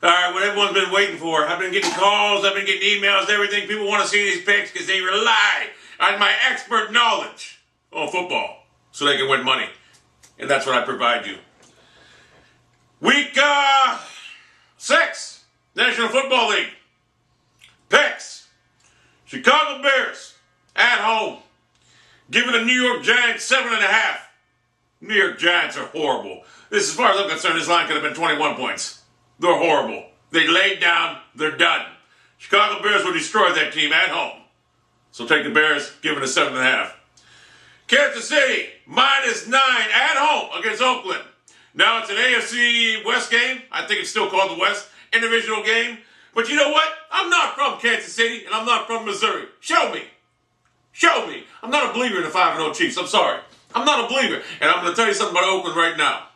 All right, what everyone's been waiting for. I've been getting calls, I've been getting emails, everything. People want to see these picks because they rely on my expert knowledge on football so they can win money. And that's what I provide you. Week 6, National Football League. Picks. Chicago Bears at home. Giving the New York Giants 7.5. New York Giants are horrible. This, as far as I'm concerned, this line could have been 21 points. They're horrible. They laid down. They're done. Chicago Bears will destroy that team at home. So take the Bears, give it a 7.5. Kansas City, -9 at home against Oakland. Now it's an AFC West game. I think it's still called the West. Individual game. But you know what? I'm not from Kansas City, and I'm not from Missouri. Show me. Show me. I'm not a believer in the 5-0 Chiefs. I'm sorry. I'm not a believer. And I'm going to tell you something about Oakland right now.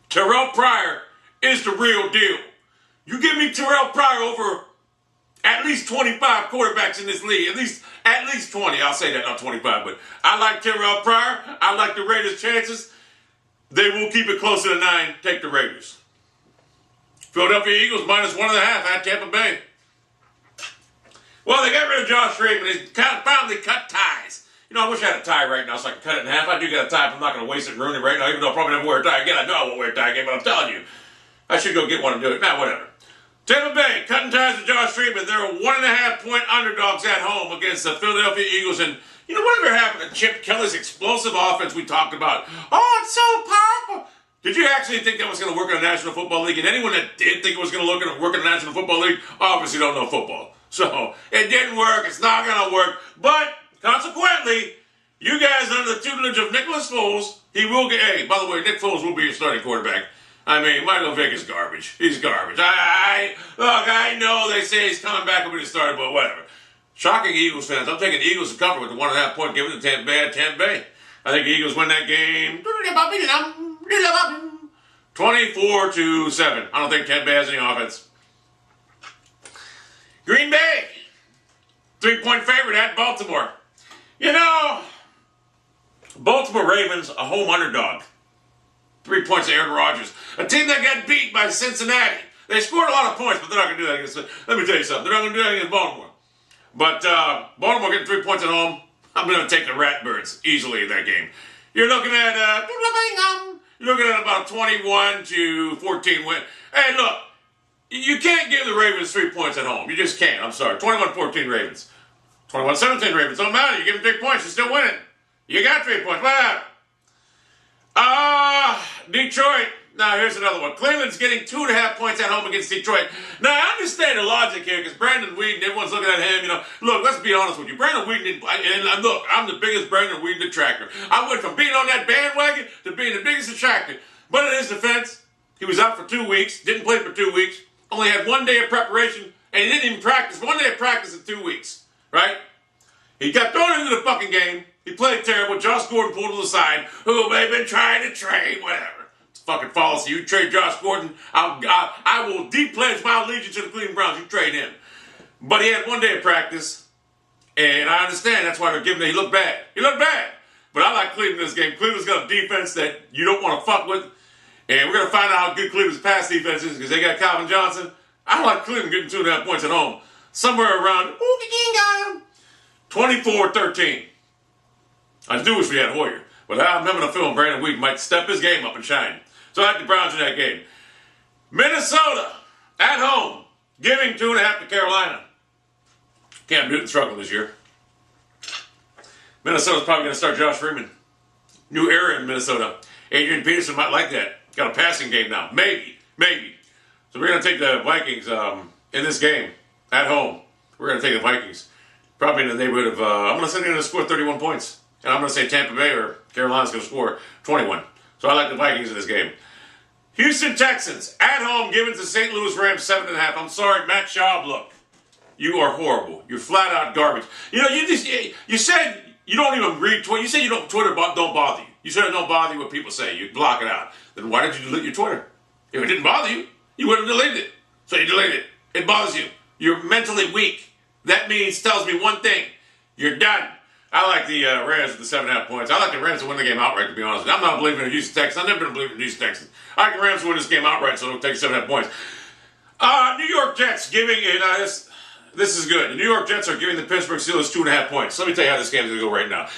Terrell Pryor is the real deal. You give me Terrell Pryor over at least 25 quarterbacks in this league. At least 20. I'll say that, not 25. But I like Terrell Pryor. I like the Raiders' chances. They will keep it closer to 9. Take the Raiders. Philadelphia Eagles -1.5 at Tampa Bay. Well, they got rid of Josh Freeman. They finally cut ties. You know, I wish I had a tie right now so I could cut it in half. I do got a tie, but I'm not going to waste it and ruin it right now, even though I'll probably never wear a tie again. I know I won't wear a tie again, but I'm telling you, I should go get one and do it. Nah, whatever. Tampa Bay, cutting ties with Josh Freeman. They're 1.5-point underdogs at home against the Philadelphia Eagles. And, you know, whatever happened to Chip Kelly's explosive offense we talked about? Oh, it's so powerful. Did you actually think that was going to work in the National Football League? And anyone that did think it was going to work in the National Football League obviously don't know football. So, it didn't work. It's not going to work. But, consequently, you guys under the tutelage of Nicholas Foles, he will get, hey, by the way, Nick Foles will be your starting quarterback. I mean, Michael Vick is garbage. He's garbage. Look, I know they say he's coming back up in the starter, but whatever. Shocking Eagles fans. I'm taking the Eagles to cover with the 1.5 point given to Tampa Bay at Tampa Bay. I think the Eagles win that game 24-7. I don't think Tampa Bay has any offense. Green Bay, 3-point favorite at Baltimore. You know, Baltimore Ravens, a home underdog. 3 points to Aaron Rodgers. A team that got beat by Cincinnati. They scored a lot of points, but they're not going to do that against, let me tell you something, they're not going to do that against Baltimore. But Baltimore getting 3 points at home, I'm going to take the Ratbirds easily in that game. You're looking at, about 21-14 win. Hey, look, you can't give the Ravens 3 points at home. You just can't. I'm sorry. 21-14 Ravens. 21-17 Ravens. Don't matter. You give them 3 points, you're still winning. You got 3 points. Whatever. Detroit. Now, here's another one. Cleveland's getting 2.5 points at home against Detroit. Now, I understand the logic here because Brandon Weeden, everyone's looking at him, you know. Look, let's be honest with you. Brandon Weeden, and look, I'm the biggest Brandon Weeden detractor. I went from being on that bandwagon to being the biggest detractor. But in his defense, he was out for 2 weeks, didn't play for 2 weeks, only had 1 day of preparation, and he didn't even practice. 1 day of practice in 2 weeks, right? He got thrown into the fucking game. He played terrible. Josh Gordon pulled to the side. Who they've been trying to trade, whatever. It's fucking fallacy. You trade Josh Gordon, I will de-pledge my allegiance to the Cleveland Browns. You trade him. But he had 1 day of practice, and I understand that's why they're giving him. He looked bad. He looked bad. But I like Cleveland in this game. Cleveland's got a defense that you don't want to fuck with, and we're going to find out how good Cleveland's pass defense is because they got Calvin Johnson. I like Cleveland getting 2.5 points at home. Somewhere around 24-13. I do wish we had Hoyer, but I'm having a feeling Brandon Weeden might step his game up and shine. So I like the Browns in that game. Minnesota, at home, giving 2.5 to Carolina. Cam Newton struggling this year. Minnesota's probably going to start Josh Freeman. New era in Minnesota. Adrian Peterson might like that. Got a passing game now. Maybe. So we're going to take the Vikings in this game, at home. We're going to take the Vikings. Probably in the neighborhood of, I'm going to say they're going to score 31 points. And I'm going to say Tampa Bay or Carolina's going to score 21. So I like the Vikings in this game. Houston Texans, at home, giving to St. Louis Rams 7.5. I'm sorry, Matt Schaub, look. You are horrible. You're flat out garbage. You know, you said you don't even read Twitter. You said you don't, Twitter don't bother you. You said it don't bother you what people say. You block it out. Then why did you delete your Twitter? If it didn't bother you, you would have deleted it. So you deleted it. It bothers you. You're mentally weak. That tells me one thing. You're done. I like the Rams with the 7.5 points. I like the Rams to win the game outright, to be honest with you. I'm not believing in the Houston Texans. I've never been a believer in the Houston Texans. I like the Rams to win this game outright, so they'll take 7.5 points. New York Jets giving this is good. The New York Jets are giving the Pittsburgh Steelers 2.5 points. Let me tell you how this game is going to go right now.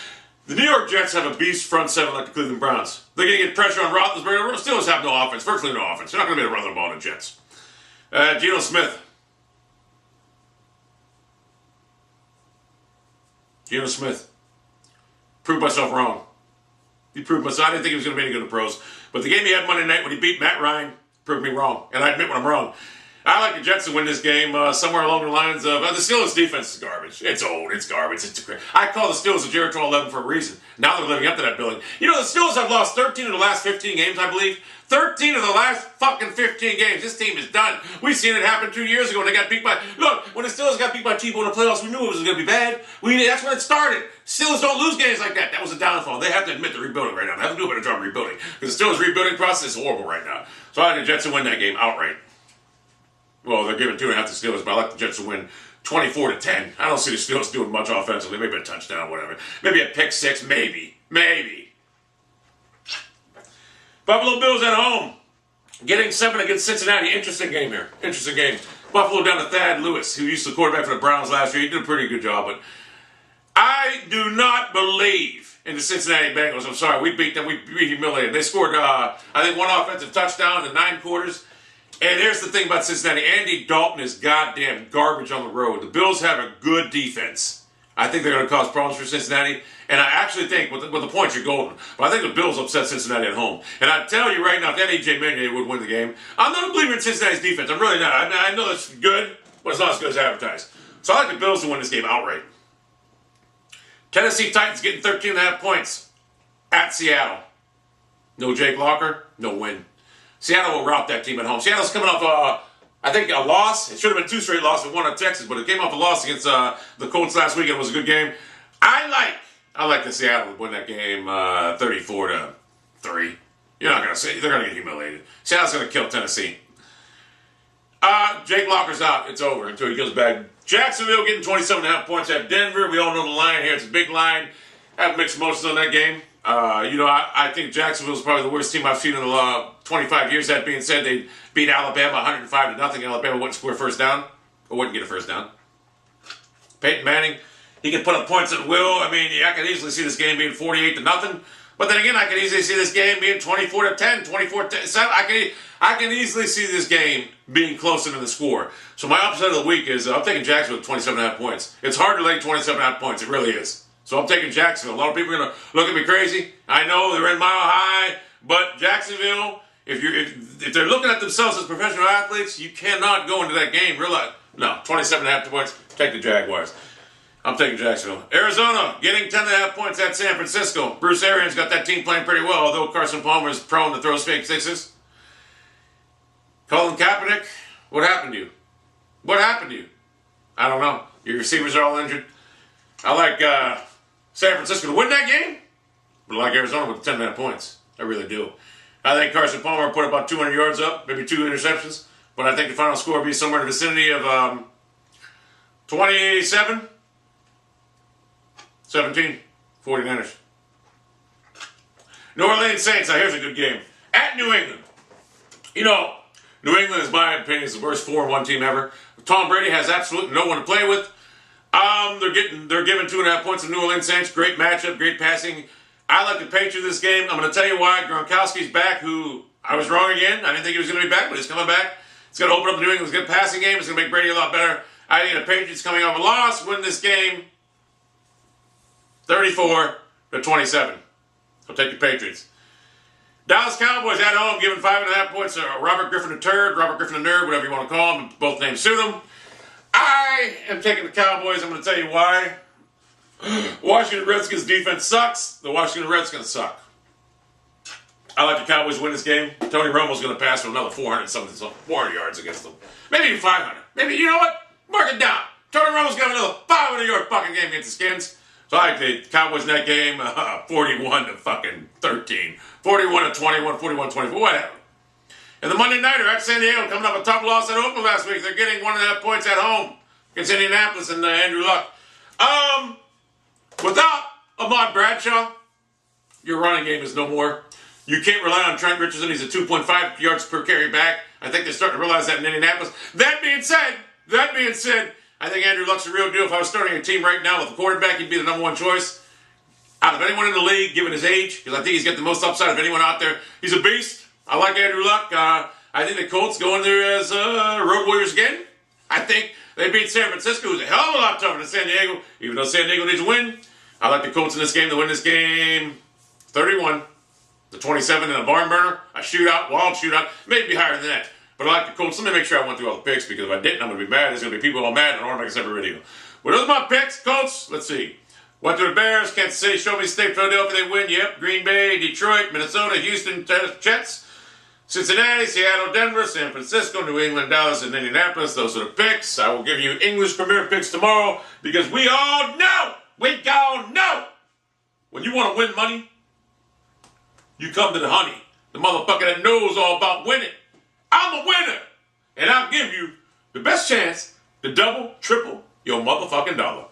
The New York Jets have a beast front seven like the Cleveland Browns. They're going to get pressure on Roethlisberger. The Steelers have no offense, virtually no offense. They're not going to be able to run the ball on the Jets. Geno Smith. Geno Smith. Proved myself wrong. He proved myself. I didn't think he was going to be any good at the pros. But the game he had Monday night when he beat Matt Ryan proved me wrong. And I admit when I'm wrong. I like the Jets to win this game somewhere along the lines of the Steelers' defense is garbage. It's old. It's garbage. I call the Steelers the Jericho 11 for a reason. Now they're living up to that billing. You know, the Steelers have lost 13 of the last 15 games, I believe. 13 of the last fucking 15 games. This team is done. We've seen it happen 2 years ago when they got beat by... Look, when the Steelers got beat by Tebow in the playoffs, we knew it was going to be bad. That's when it started. Steelers don't lose games like that. That was a downfall. They have to admit they're rebuilding right now. They have to do a better job rebuilding. Because the Steelers' rebuilding process is horrible right now. So I like the Jets to win that game outright. Well, they're giving 2.5 to Steelers, but I like the Jets to win 24-10. I don't see the Steelers doing much offensively. Maybe a touchdown, whatever. Maybe a pick six, maybe. Buffalo Bills at home. Getting 7 against Cincinnati. Interesting game here. Interesting game. Buffalo down to Thad Lewis, who used to quarterback for the Browns last year. He did a pretty good job, but I do not believe in the Cincinnati Bengals. I'm sorry. We beat them. We humiliated them. They scored, I think, 1 offensive touchdown in 9 quarters. And here's the thing about Cincinnati. Andy Dalton is goddamn garbage on the road. The Bills have a good defense. I think they're going to cause problems for Cincinnati. And I actually think, with the points, you're golden. But I think the Bills upset Cincinnati at home. And I tell you right now, if that A.J. Manuel would win the game, I'm not a believer in Cincinnati's defense. I'm really not. I know it's good, but it's not as good as advertised. So I like the Bills to win this game outright. Tennessee Titans getting 13.5 points at Seattle. No Jake Locker, no win. Seattle will rout that team at home. Seattle's coming off, I think, a loss. It should have been 2 straight losses, 1 at Texas, but it came off a loss against the Colts last weekend. It was a good game. I like the Seattle to win that game 34-3. You're not going to say they're going to get humiliated. Seattle's going to kill Tennessee. Jake Locker's out. It's over until he goes back. Jacksonville getting 27.5 points at Denver. We all know the line here. It's a big line. I have mixed emotions on that game. I think Jacksonville's probably the worst team I've seen in the 25 years. That being said, they beat Alabama 105-0. Alabama wouldn't score a first down, or wouldn't get a first down. Peyton Manning, he can put up points at will. I mean, I could easily see this game being 48-0. But then again, I could easily see this game being 24-10, 24-7. I can easily see this game being closer to the score. So my upset of the week is I'm taking Jacksonville with 27.5 points. It's hard to lay 27.5 points. It really is. So I'm taking Jacksonville. A lot of people are going to look at me crazy. I know they're in Mile High, but Jacksonville, if they're looking at themselves as professional athletes, you cannot go into that game. Realize, no, 27.5 points. Take the Jaguars. I'm taking Jacksonville. Arizona getting 10.5 points at San Francisco. Bruce Arians got that team playing pretty well, although Carson Palmer is prone to throw fake sixes. Colin Kaepernick, what happened to you? What happened to you? I don't know. Your receivers are all injured. I like San Francisco to win that game, but I like Arizona with 10.5 points. I really do. I think Carson Palmer will put about 200 yards up, maybe 2 interceptions, but I think the final score will be somewhere in the vicinity of 27-17, 49ers. New Orleans Saints, now here's a good game. At New England. You know, New England, in my opinion, is the worst 4-1 team ever. Tom Brady has absolutely no one to play with. They're giving 2.5 points to New Orleans Saints. Great matchup, great passing. I like the Patriots this game. I'm going to tell you why. Gronkowski's back, who I was wrong again. I didn't think he was going to be back, but he's coming back. It's going to open up New England's good passing game. It's going to make Brady a lot better. I think the Patriots coming off a loss win this game 34-27. So take the Patriots. Dallas Cowboys at home giving 5.5 points to Robert Griffin III, Robert Griffin the Nerd, whatever you want to call him. Both names suit him. I am taking the Cowboys. I'm going to tell you why. Washington Redskins defense sucks. The Washington Redskins suck. I like the Cowboys to win this game. Tony Romo's going to pass for another 400 yards against them. Maybe even 500. Maybe, you know what? Mark it down. Tony Romo's going to have another 500-yard fucking game against the Skins. So I like the Cowboys in that game 41-13. 41-21, 41-24, whatever. And the Monday Nighter at San Diego coming up a tough loss at Oakland last week. They're getting 1.5 points at home against Indianapolis and Andrew Luck. Without Ahmad Bradshaw, your running game is no more. You can't rely on Trent Richardson. He's a 2.5 yards per carry back. I think they're starting to realize that in Indianapolis. That being said, I think Andrew Luck's a real deal. If I was starting a team right now with a quarterback, he'd be the number one choice out of anyone in the league, given his age, because I think he's got the most upside of anyone out there. He's a beast. I like Andrew Luck. I think the Colts go in there as road warriors again. I think they beat San Francisco, who's a hell of a lot tougher than San Diego, even though San Diego needs a win. I like the Colts in this game to win this game 31-27 in a barn burner, a shootout, wild shootout, maybe higher than that. But I like the Colts. Let me make sure I went through all the picks, because if I didn't, I'm going to be mad. There's going to be people all mad, and I don't want to make a separate video. But those are my picks, Colts. Let's see. Went to the Bears, Kansas City, show me State, Philadelphia, they win. Yep. Green Bay, Detroit, Minnesota, Houston, Jets, Cincinnati, Seattle, Denver, San Francisco, New England, Dallas, and Indianapolis. Those are the picks. I will give you English Premier picks tomorrow, because we all know, when you want to win money, you come to the honey, the motherfucker that knows all about winning. I'm a winner, and I'll give you the best chance to double, triple your motherfucking dollar.